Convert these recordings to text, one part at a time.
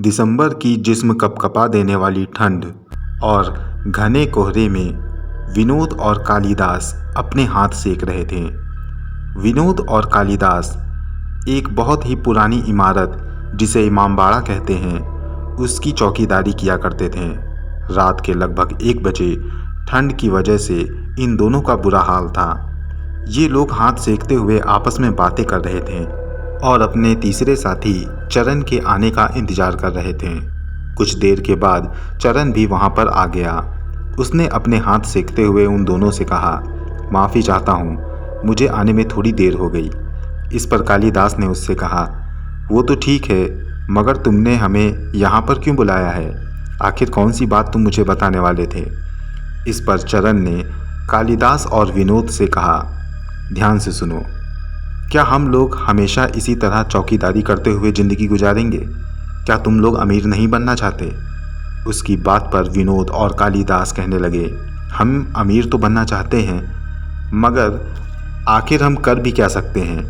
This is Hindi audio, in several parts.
दिसंबर की जिस्म कपकपा देने वाली ठंड और घने कोहरे में विनोद और कालिदास अपने हाथ सेक रहे थे। विनोद और कालिदास एक बहुत ही पुरानी इमारत जिसे इमामबाड़ा कहते हैं, उसकी चौकीदारी किया करते थे। रात के लगभग 1 बजे ठंड की वजह से इन दोनों का बुरा हाल था। ये लोग हाथ सेकते हुए आपस में बातें कर रहे थे और अपने तीसरे साथी चरण के आने का इंतजार कर रहे थे। कुछ देर के बाद चरण भी वहां पर आ गया। उसने अपने हाथ सेकते हुए उन दोनों से कहा, माफ़ी चाहता हूँ, मुझे आने में थोड़ी देर हो गई। इस पर कालिदास ने उससे कहा, वो तो ठीक है, मगर तुमने हमें यहाँ पर क्यों बुलाया है? आखिर कौन सी बात तुम मुझे बताने वाले थे? इस पर चरण ने कालिदास और विनोद से कहा, ध्यान से सुनो, क्या हम लोग हमेशा इसी तरह चौकीदारी करते हुए ज़िंदगी गुजारेंगे? क्या तुम लोग अमीर नहीं बनना चाहते? उसकी बात पर विनोद और कालिदास कहने लगे, हम अमीर तो बनना चाहते हैं, मगर आखिर हम कर भी क्या सकते हैं?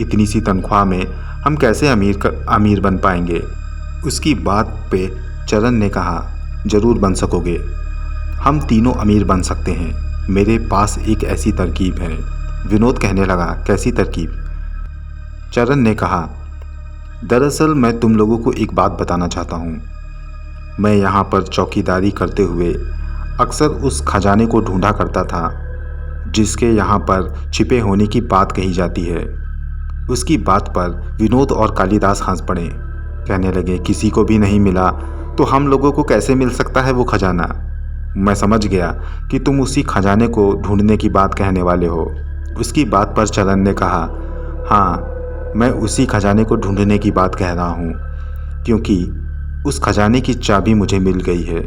इतनी सी तनख्वाह में हम कैसे अमीर बन पाएंगे? उसकी बात पे चरण ने कहा, ज़रूर बन सकोगे, हम तीनों अमीर बन सकते हैं। मेरे पास एक ऐसी तरकीब है। विनोद कहने लगा, कैसी तरकीब? चरण ने कहा, दरअसल मैं तुम लोगों को एक बात बताना चाहता हूँ। मैं यहाँ पर चौकीदारी करते हुए अक्सर उस खजाने को ढूंढा करता था जिसके यहाँ पर छिपे होने की बात कही जाती है। उसकी बात पर विनोद और कालिदास हंस पड़े। कहने लगे, किसी को भी नहीं मिला तो हम लोगों को कैसे मिल सकता है वो खजाना? मैं समझ गया कि तुम उसी खजाने को ढूंढने की बात कहने वाले हो। उसकी बात पर चरण ने कहा, हाँ, मैं उसी खजाने को ढूंढने की बात कह रहा हूँ, क्योंकि उस खजाने की चाबी मुझे मिल गई है।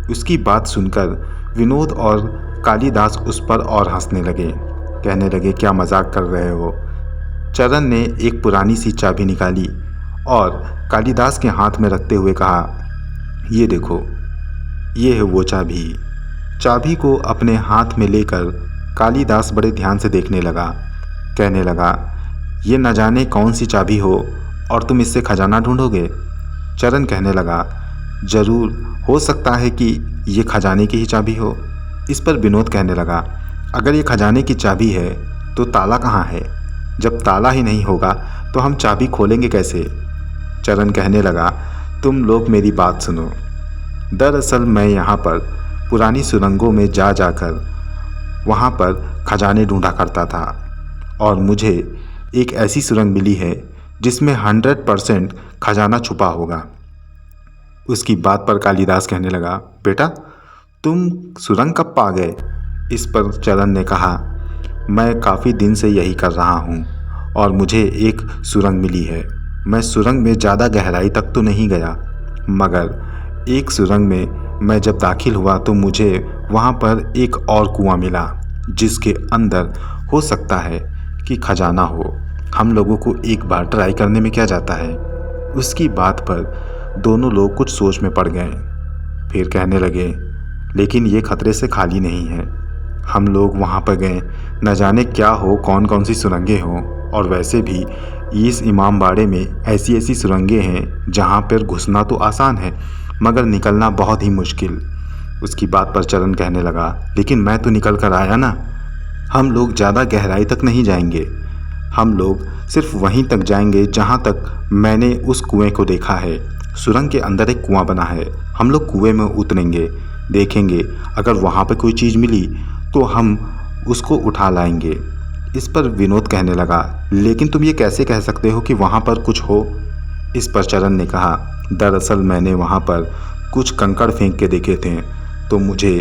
उसकी बात सुनकर विनोद और कालिदास उस पर और हंसने लगे। कहने लगे, क्या मजाक कर रहे हो? चरण ने एक पुरानी सी चाबी निकाली और कालिदास के हाथ में रखते हुए कहा, ये देखो, ये है वो चाबी। चाबी को अपने हाथ में लेकर कालिदास बड़े ध्यान से देखने लगा। कहने लगा, ये न जाने कौन सी चाबी हो और तुम इससे खजाना ढूंढोगे? चरण कहने लगा, ज़रूर, हो सकता है कि ये खजाने की ही चाबी हो। इस पर विनोद कहने लगा, अगर ये खजाने की चाबी है तो ताला कहाँ है? जब ताला ही नहीं होगा तो हम चाबी खोलेंगे कैसे? चरण कहने लगा, तुम लोग मेरी बात सुनो। दरअसल मैं यहाँ पर पुरानी सुरंगों में जाकर वहाँ पर खजाने ढूंढा करता था और मुझे एक ऐसी सुरंग मिली है जिसमें 100% खजाना छुपा होगा। उसकी बात पर कालिदास कहने लगा, बेटा, तुम सुरंग कब पा गए? इस पर चरण ने कहा, मैं काफ़ी दिन से यही कर रहा हूँ और मुझे एक सुरंग मिली है। मैं सुरंग में ज़्यादा गहराई तक तो नहीं गया, मगर एक सुरंग में मैं जब दाखिल हुआ तो मुझे वहाँ पर एक और कुआं मिला जिसके अंदर हो सकता है कि खजाना हो। हम लोगों को एक बार ट्राई करने में क्या जाता है? उसकी बात पर दोनों लोग कुछ सोच में पड़ गए। फिर कहने लगे, लेकिन ये खतरे से खाली नहीं है। हम लोग वहाँ पर गए, न जाने क्या हो, कौन कौन सी सुरंगें हों, और वैसे भी इस इमामबाड़े में ऐसी ऐसी सुरंगें हैं जहाँ पर घुसना तो आसान है मगर निकलना बहुत ही मुश्किल। उसकी बात पर चरण कहने लगा, लेकिन मैं तो निकल कर आया ना। हम लोग ज़्यादा गहराई तक नहीं जाएंगे, हम लोग सिर्फ वहीं तक जाएंगे जहाँ तक मैंने उस कुएं को देखा है। सुरंग के अंदर एक कुआं बना है, हम लोग कुएं में उतरेंगे, देखेंगे, अगर वहाँ पर कोई चीज़ मिली तो हम उसको उठा लाएंगे। इस पर विनोद कहने लगा, लेकिन तुम ये कैसे कह सकते हो कि वहाँ पर कुछ हो? इस पर चरण ने कहा, दरअसल मैंने वहाँ पर कुछ कंकड़ फेंक के देखे थे तो मुझे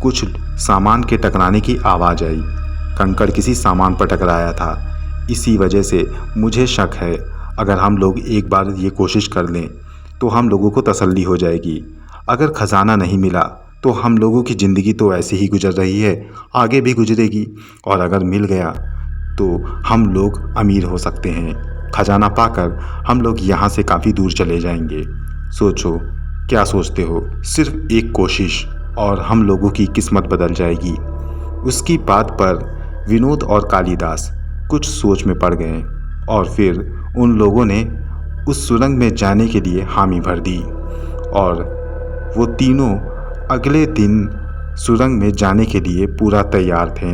कुछ सामान के टकराने की आवाज़ आई। कंकड़ किसी सामान पर टकराया था, इसी वजह से मुझे शक है अगर हम लोग एक बार ये कोशिश कर लें तो हम लोगों को तसल्ली हो जाएगी। अगर ख़जाना नहीं मिला तो हम लोगों की ज़िंदगी तो ऐसे ही गुजर रही है, आगे भी गुजरेगी, और अगर मिल गया तो हम लोग अमीर हो सकते हैं। खजाना पाकर हम लोग यहाँ से काफ़ी दूर चले जाएंगे। सोचो, क्या सोचते हो? सिर्फ एक कोशिश और हम लोगों की किस्मत बदल जाएगी। उसकी बात पर विनोद और कालिदास कुछ सोच में पड़ गए और फिर उन लोगों ने उस सुरंग में जाने के लिए हामी भर दी और वो तीनों अगले दिन सुरंग में जाने के लिए पूरा तैयार थे।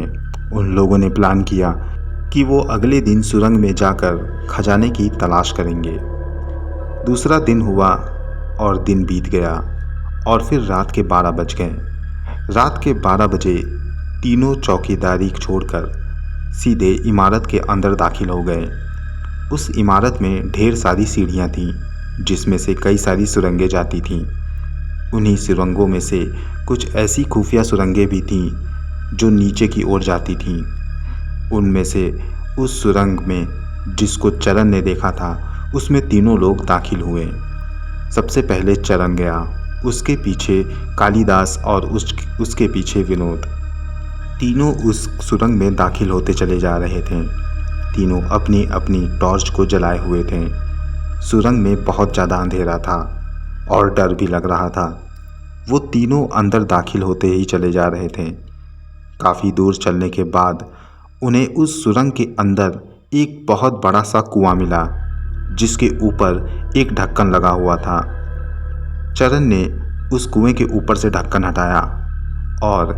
उन लोगों ने प्लान किया कि वो अगले दिन सुरंग में जाकर खजाने की तलाश करेंगे। दूसरा दिन हुआ और दिन बीत गया और फिर रात के 12 बज गए। रात के 12 बजे तीनों चौकीदारी छोड़कर सीधे इमारत के अंदर दाखिल हो गए। उस इमारत में ढेर सारी सीढ़ियाँ थीं, जिसमें से कई सारी सुरंगें जाती थीं। उन्हीं सुरंगों में से कुछ ऐसी खुफिया सुरंगें भी थीं जो नीचे की ओर जाती थीं। उनमें से उस सुरंग में जिसको चरण ने देखा था, उसमें तीनों लोग दाखिल हुए। सबसे पहले चरण गया, उसके पीछे कालिदास और उसके पीछे विनोद। तीनों उस सुरंग में दाखिल होते चले जा रहे थे। तीनों अपनी अपनी टॉर्च को जलाए हुए थे। सुरंग में बहुत ज़्यादा अंधेरा था और डर भी लग रहा था। वो तीनों अंदर दाखिल होते ही चले जा रहे थे। काफ़ी दूर चलने के बाद उन्हें उस सुरंग के अंदर एक बहुत बड़ा सा कुआं मिला, जिसके ऊपर एक ढक्कन लगा हुआ था। चरण ने उस कुएं के ऊपर से ढक्कन हटाया और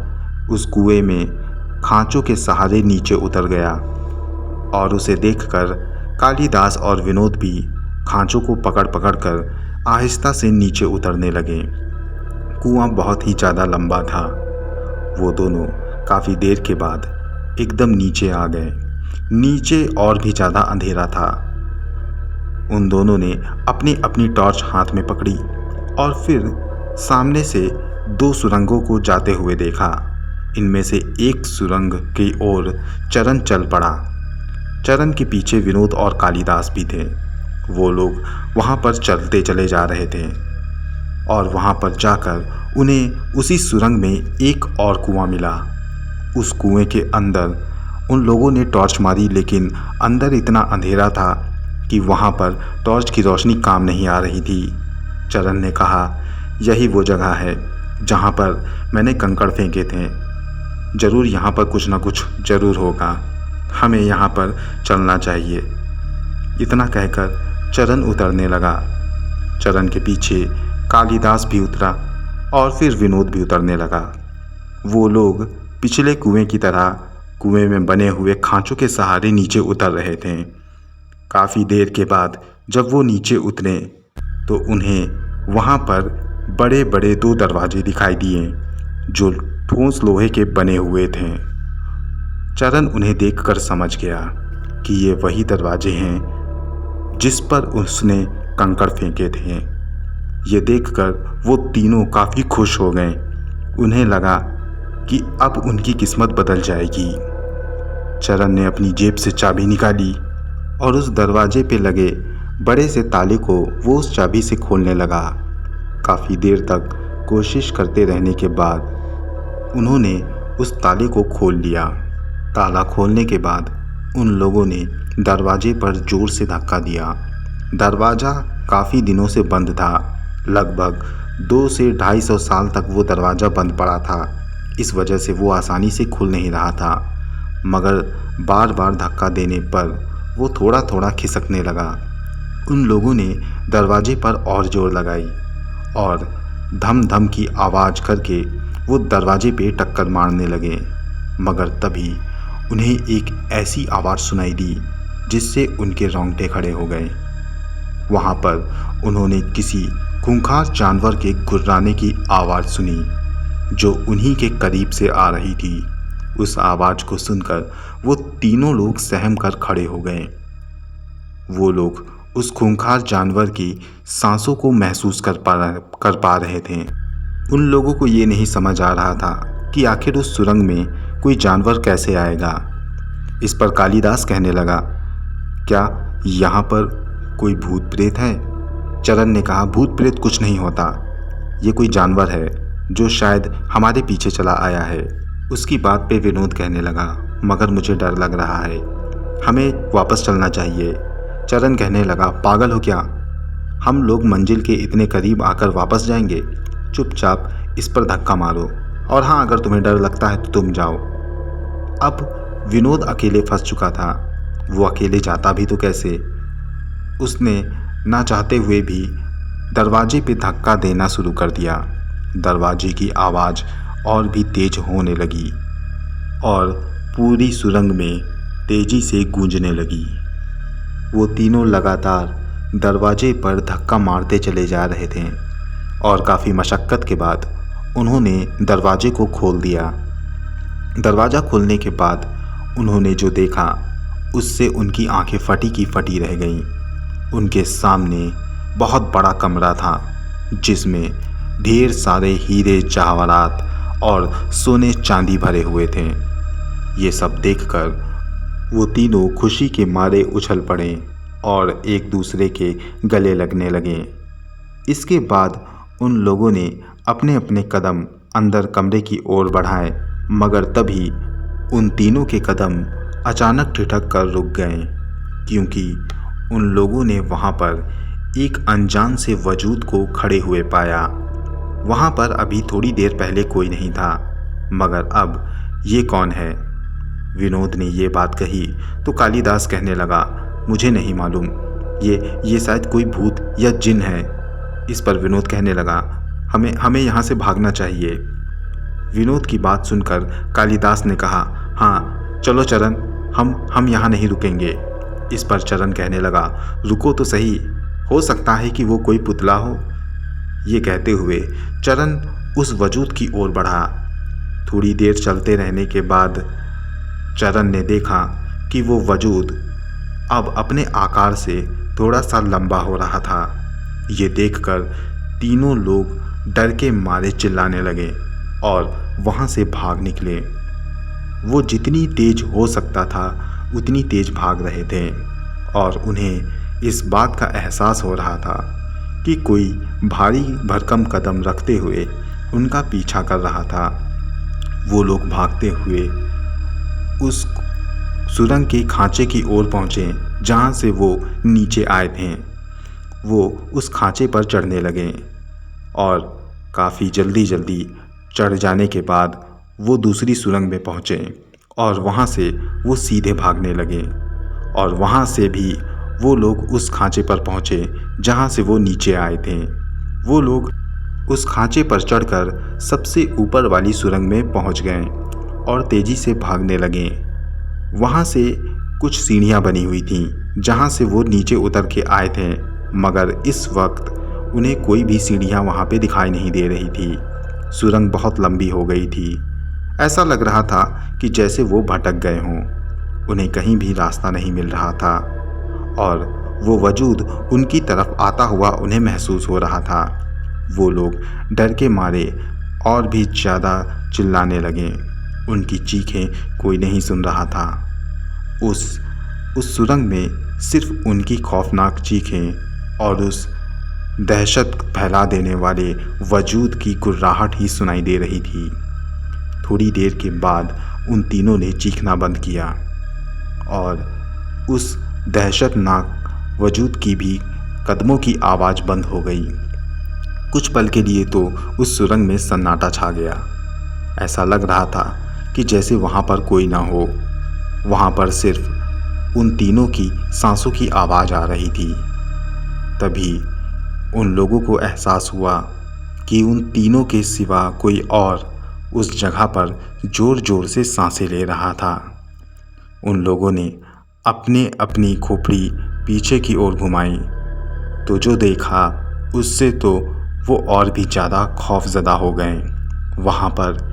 उस कुएं में खांचों के सहारे नीचे उतर गया और उसे देखकर कालिदास और विनोद भी खांचों को पकड़ पकड़ कर आहिस्ता से नीचे उतरने लगे। कुआं बहुत ही ज़्यादा लंबा था। वो दोनों काफ़ी देर के बाद एकदम नीचे आ गए। नीचे और भी ज़्यादा अंधेरा था। उन दोनों ने अपनी अपनी टॉर्च हाथ में पकड़ी और फिर सामने से दो सुरंगों को जाते हुए देखा। इनमें से एक सुरंग की ओर चरण चल पड़ा। चरण के पीछे विनोद और कालिदास भी थे। वो लोग वहाँ पर चलते चले जा रहे थे और वहाँ पर जाकर उन्हें उसी सुरंग में एक और कुआं मिला। उस कुएं के अंदर उन लोगों ने टॉर्च मारी, लेकिन अंदर इतना अंधेरा था कि वहाँ पर टॉर्च की रोशनी काम नहीं आ रही थी। चरण ने कहा, यही वो जगह है जहाँ पर मैंने कंकड़ फेंके थे। ज़रूर यहाँ पर कुछ ना कुछ ज़रूर होगा, हमें यहाँ पर चलना चाहिए। इतना कहकर चरण उतरने लगा। चरण के पीछे कालिदास भी उतरा और फिर विनोद भी उतरने लगा। वो लोग पिछले कुएं की तरह कुएं में बने हुए खांचों के सहारे नीचे उतर रहे थे। काफ़ी देर के बाद जब वो नीचे उतरे तो उन्हें वहाँ पर बड़े बड़े दो दरवाजे दिखाई दिए जो ठोस लोहे के बने हुए थे। चरण उन्हें देखकर समझ गया कि ये वही दरवाजे हैं जिस पर उसने कंकड़ फेंके थे। ये देखकर वो तीनों काफ़ी खुश हो गए। उन्हें लगा कि अब उनकी किस्मत बदल जाएगी। चरण ने अपनी जेब से चाबी निकाली और उस दरवाजे पे लगे बड़े से ताले को वो उस चाबी से खोलने लगा। काफ़ी देर तक कोशिश करते रहने के बाद उन्होंने उस ताले को खोल लिया। ताला खोलने के बाद उन लोगों ने दरवाजे पर ज़ोर से धक्का दिया। दरवाज़ा काफ़ी दिनों से बंद था। लगभग 200 से 250 साल तक वो दरवाज़ा बंद पड़ा था। इस वजह से वो आसानी से खुल नहीं रहा था, मगर बार बार धक्का देने पर वो थोड़ा थोड़ा खिसकने लगा। उन लोगों ने दरवाजे पर और ज़ोर लगाई और धम धम की आवाज़ करके वो दरवाजे पे टक्कर मारने लगे, मगर तभी उन्हें एक ऐसी आवाज़ सुनाई दी जिससे उनके रोंगटे खड़े हो गए। वहाँ पर उन्होंने किसी खूंखार जानवर के गुर्राने की आवाज़ सुनी जो उन्हीं के करीब से आ रही थी। उस आवाज़ को सुनकर वो तीनों लोग सहम कर खड़े हो गए। वो लोग उस खूंखार जानवर की सांसों को महसूस कर पा रहे थे। उन लोगों को ये नहीं समझ आ रहा था कि आखिर उस सुरंग में कोई जानवर कैसे आएगा। इस पर कालिदास कहने लगा, क्या यहाँ पर कोई भूत प्रेत है? चरण ने कहा, भूत प्रेत कुछ नहीं होता, ये कोई जानवर है जो शायद हमारे पीछे चला आया है। उसकी बात पे विनोद कहने लगा, मगर मुझे डर लग रहा है, हमें वापस चलना चाहिए। चरण कहने लगा, पागल हो क्या? हम लोग मंजिल के इतने करीब आकर वापस जाएंगे। चुपचाप इस पर धक्का मारो, और हाँ, अगर तुम्हें डर लगता है तो तुम जाओ। अब विनोद अकेले फंस चुका था। वो अकेले जाता भी तो कैसे? उसने ना चाहते हुए भी दरवाजे पे धक्का देना शुरू कर दिया। दरवाजे की आवाज़ और भी तेज होने लगी और पूरी सुरंग में तेजी से गूंजने लगी। वो तीनों लगातार दरवाजे पर धक्का मारते चले जा रहे थे और काफ़ी मशक्क़त के बाद उन्होंने दरवाजे को खोल दिया। दरवाज़ा खोलने के बाद उन्होंने जो देखा उससे उनकी आंखें फटी की फटी रह गईं। उनके सामने बहुत बड़ा कमरा था जिसमें ढेर सारे हीरे जवाहरात और सोने चांदी भरे हुए थे। ये सब देखकर वो तीनों खुशी के मारे उछल पड़े और एक दूसरे के गले लगने लगे। इसके बाद उन लोगों ने अपने अपने कदम अंदर कमरे की ओर बढ़ाए, मगर तभी उन तीनों के कदम अचानक ठिठक कर रुक गए, क्योंकि उन लोगों ने वहाँ पर एक अनजान से वजूद को खड़े हुए पाया। वहाँ पर अभी थोड़ी देर पहले कोई नहीं था, मगर अब ये कौन है? विनोद ने ये बात कही तो कालिदास कहने लगा, मुझे नहीं मालूम, ये शायद कोई भूत या जिन है। इस पर विनोद कहने लगा, हमें यहाँ से भागना चाहिए। विनोद की बात सुनकर कालिदास ने कहा, हाँ चलो चरण, हम यहाँ नहीं रुकेंगे। इस पर चरण कहने लगा, रुको तो सही, हो सकता है कि वो कोई पुतला हो। ये कहते हुए चरण उस वजूद की ओर बढ़ा। थोड़ी देर चलते रहने के बाद चरण ने देखा कि वो वजूद अब अपने आकार से थोड़ा सा लंबा हो रहा था। ये देखकर तीनों लोग डर के मारे चिल्लाने लगे और वहाँ से भाग निकले। वो जितनी तेज हो सकता था उतनी तेज भाग रहे थे और उन्हें इस बात का एहसास हो रहा था कि कोई भारी भरकम कदम रखते हुए उनका पीछा कर रहा था। वो लोग भागते हुए उस सुरंग के खांचे की ओर पहुँचे जहाँ से वो नीचे आए थे। वो उस खांचे पर चढ़ने लगे और काफ़ी जल्दी चढ़ जाने के बाद वो दूसरी सुरंग में पहुँचे और वहाँ से वो सीधे भागने लगे और वहाँ से भी वो लोग उस खांचे पर पहुँचे जहाँ से वो नीचे आए थे। वो लोग उस खांचे पर चढ़कर सबसे ऊपर वाली सुरंग में पहुँच गए और तेज़ी से भागने लगे। वहाँ से कुछ सीढ़ियाँ बनी हुई थीं जहाँ से वो नीचे उतर के आए थे, मगर इस वक्त उन्हें कोई भी सीढ़ियाँ वहाँ पे दिखाई नहीं दे रही थी। सुरंग बहुत लंबी हो गई थी। ऐसा लग रहा था कि जैसे वो भटक गए हों। उन्हें कहीं भी रास्ता नहीं मिल रहा था और वो वजूद उनकी तरफ आता हुआ उन्हें महसूस हो रहा था। वो लोग डर के मारे और भी ज़्यादा चिल्लाने लगे। उनकी चीखें कोई नहीं सुन रहा था। उस सुरंग में सिर्फ उनकी खौफनाक चीखें और उस दहशत फैला देने वाले वजूद की गुर्राहट ही सुनाई दे रही थी। थोड़ी देर के बाद उन तीनों ने चीखना बंद किया और उस दहशतनाक वजूद की भी कदमों की आवाज़ बंद हो गई। कुछ पल के लिए तो उस सुरंग में सन्नाटा छा गया। ऐसा लग रहा था कि जैसे वहाँ पर कोई ना हो। वहाँ पर सिर्फ उन तीनों की सांसों की आवाज़ आ रही थी। तभी उन लोगों को एहसास हुआ कि उन तीनों के सिवा कोई और उस जगह पर ज़ोर ज़ोर से सांसें ले रहा था। उन लोगों ने अपने अपनी खोपड़ी पीछे की ओर घुमाई तो जो देखा उससे तो वो और भी ज़्यादा खौफज़दा हो गए। वहाँ पर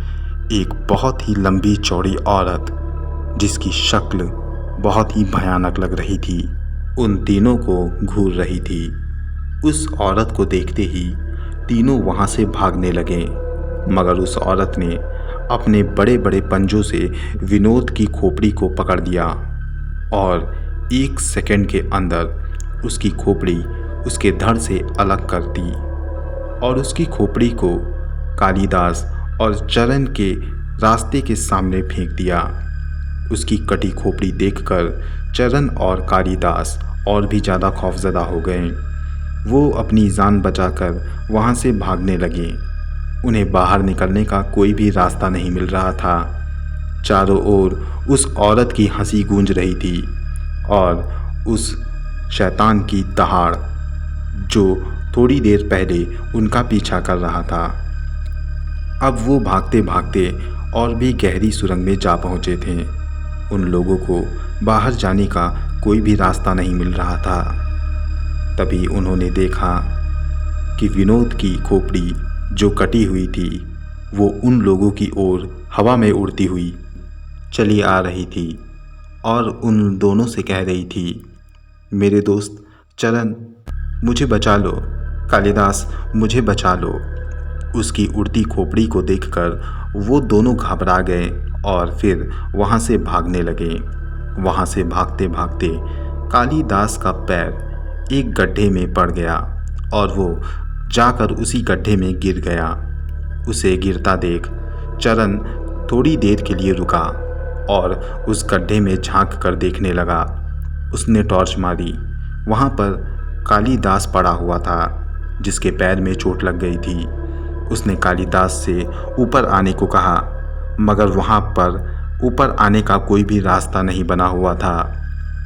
एक बहुत ही लंबी चौड़ी औरत, जिसकी शक्ल बहुत ही भयानक लग रही थी, उन तीनों को घूर रही थी। उस औरत को देखते ही तीनों वहाँ से भागने लगे, मगर उस औरत ने अपने बड़े बड़े पंजों से विनोद की खोपड़ी को पकड़ दिया और 1 सेकंड के अंदर उसकी खोपड़ी उसके धड़ से अलग कर दी और उसकी खोपड़ी को कालिदास और चरण के रास्ते के सामने फेंक दिया। उसकी कटी खोपड़ी देखकर चरण और कालिदास और भी ज़्यादा खौफज़दा हो गए। वो अपनी जान बचाकर वहाँ से भागने लगे। उन्हें बाहर निकलने का कोई भी रास्ता नहीं मिल रहा था। चारों ओर उस औरत की हंसी गूंज रही थी और उस शैतान की दहाड़ जो थोड़ी देर पहले उनका पीछा कर रहा था। अब वो भागते भागते और भी गहरी सुरंग में जा पहुँचे थे। उन लोगों को बाहर जाने का कोई भी रास्ता नहीं मिल रहा था। तभी उन्होंने देखा कि विनोद की खोपड़ी जो कटी हुई थी वो उन लोगों की ओर हवा में उड़ती हुई चली आ रही थी और उन दोनों से कह रही थी, मेरे दोस्त चरण, मुझे बचा लो। कालिदास, मुझे बचा लो। उसकी उड़ती खोपड़ी को देखकर वो दोनों घबरा गए और फिर वहाँ से भागने लगे। वहाँ से भागते भागते कालिदास का पैर एक गड्ढे में पड़ गया और वो जाकर उसी गड्ढे में गिर गया। उसे गिरता देख चरण थोड़ी देर के लिए रुका और उस गड्ढे में झांक कर देखने लगा। उसने टॉर्च मारी। वहाँ पर कालिदास पड़ा हुआ था जिसके पैर में चोट लग गई थी। उसने कालिदास से ऊपर आने को कहा, मगर वहाँ पर ऊपर आने का कोई भी रास्ता नहीं बना हुआ था।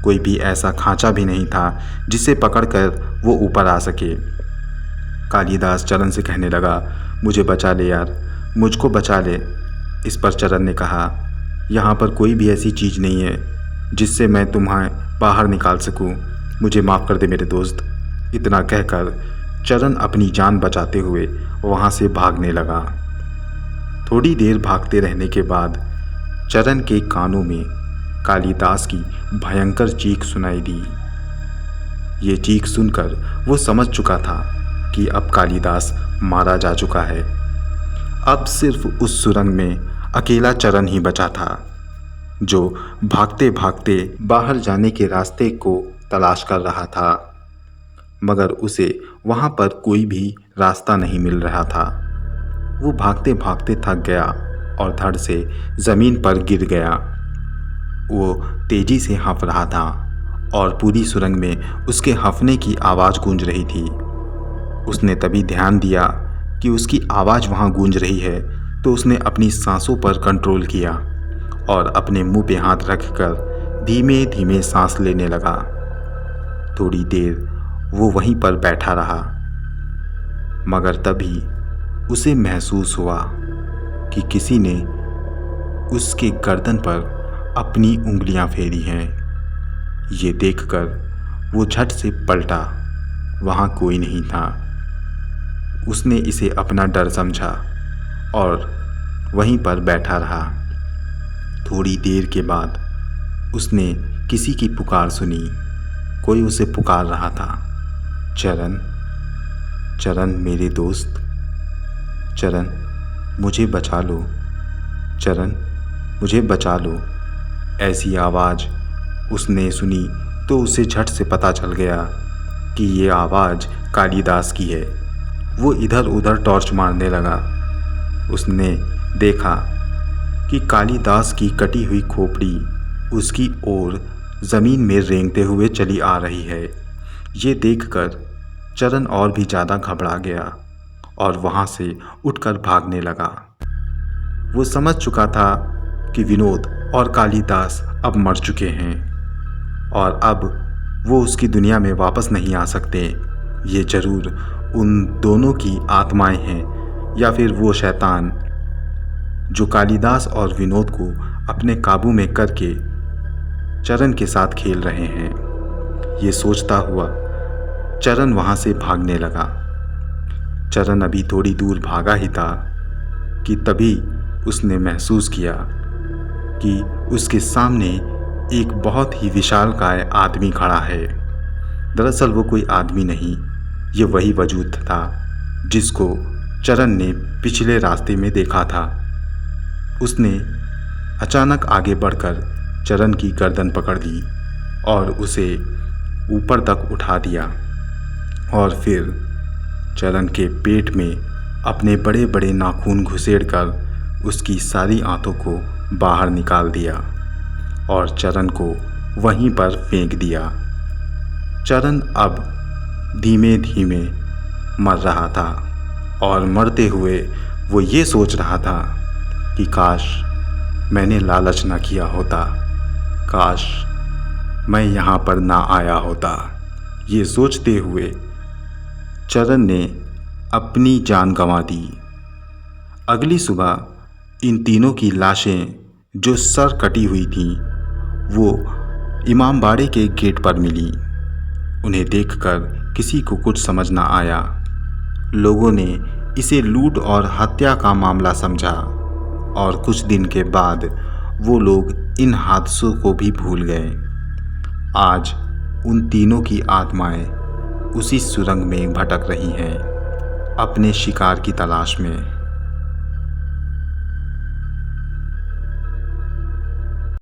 कोई भी ऐसा खांचा भी नहीं था जिसे पकड़कर वो ऊपर आ सके। कालिदास चरण से कहने लगा, मुझे बचा ले यार, मुझको बचा ले। इस पर चरण ने कहा, यहाँ पर कोई भी ऐसी चीज़ नहीं है जिससे मैं तुम्हें बाहर निकाल सकूँ। मुझे माफ़ कर दे मेरे दोस्त। इतना कहकर चरण अपनी जान बचाते हुए वहाँ से भागने लगा। थोड़ी देर भागते रहने के बाद चरण के कानों में कालिदास की भयंकर चीख सुनाई दी। ये चीख सुनकर वो समझ चुका था कि अब कालिदास मारा जा चुका है। अब सिर्फ उस सुरंग में अकेला चरण ही बचा था जो भागते भागते बाहर जाने के रास्ते को तलाश कर रहा था, मगर उसे वहाँ पर कोई भी रास्ता नहीं मिल रहा था। वो भागते भागते थक गया और धड़ से ज़मीन पर गिर गया। वो तेज़ी से हाँफ रहा था और पूरी सुरंग में उसके हाँफने की आवाज़ गूंज रही थी। उसने तभी ध्यान दिया कि उसकी आवाज़ वहाँ गूंज रही है, तो उसने अपनी सांसों पर कंट्रोल किया और अपने मुंह पे हाथ रखकर धीमे धीमे सांस लेने लगा। थोड़ी देर वो वहीं पर बैठा रहा, मगर तभी उसे महसूस हुआ कि किसी ने उसके गर्दन पर अपनी उंगलियां फेरी हैं। ये देखकर वो झट से पलटा। वहाँ कोई नहीं था। उसने इसे अपना डर समझा और वहीं पर बैठा रहा। थोड़ी देर के बाद उसने किसी की पुकार सुनी। कोई उसे पुकार रहा था, चरण, चरण मेरे दोस्त, चरण मुझे बचा लो, चरण मुझे बचा लो। ऐसी आवाज़ उसने सुनी तो उसे झट से पता चल गया कि ये आवाज़ कालिदास की है। वो इधर उधर टॉर्च मारने लगा। उसने देखा कि कालिदास की कटी हुई खोपड़ी उसकी ओर ज़मीन में रेंगते हुए चली आ रही है। ये देखकर चरण और भी ज़्यादा घबरा गया और वहाँ से उठकर भागने लगा। वो समझ चुका था कि विनोद और कालिदास अब मर चुके हैं और अब वो उसकी दुनिया में वापस नहीं आ सकते। ये ज़रूर उन दोनों की आत्माएं हैं या फिर वो शैतान जो कालिदास और विनोद को अपने काबू में करके चरण के साथ खेल रहे हैं। ये सोचता हुआ चरण वहाँ से भागने लगा। चरण अभी थोड़ी दूर भागा ही था कि तभी उसने महसूस किया कि उसके सामने एक बहुत ही विशालकाय आदमी खड़ा है। दरअसल वो कोई आदमी नहीं, ये वही वजूद था जिसको चरण ने पिछले रास्ते में देखा था। उसने अचानक आगे बढ़कर चरण की गर्दन पकड़ ली और उसे ऊपर तक उठा दिया और फिर चरण के पेट में अपने बड़े बड़े नाखून घुसेड़कर उसकी सारी आंतों को बाहर निकाल दिया और चरण को वहीं पर फेंक दिया। चरण अब धीमे धीमे मर रहा था और मरते हुए वो ये सोच रहा था कि काश मैंने लालच ना किया होता, काश मैं यहाँ पर ना आया होता। ये सोचते हुए चरण ने अपनी जान गंवा दी। अगली सुबह इन तीनों की लाशें जो सर कटी हुई थीं वो इमामबाड़े के गेट पर मिली। उन्हें देखकर किसी को कुछ समझ न आया। लोगों ने इसे लूट और हत्या का मामला समझा और कुछ दिन के बाद वो लोग इन हादसों को भी भूल गए। आज उन तीनों की आत्माएं उसी सुरंग में भटक रही हैं अपने शिकार की तलाश में।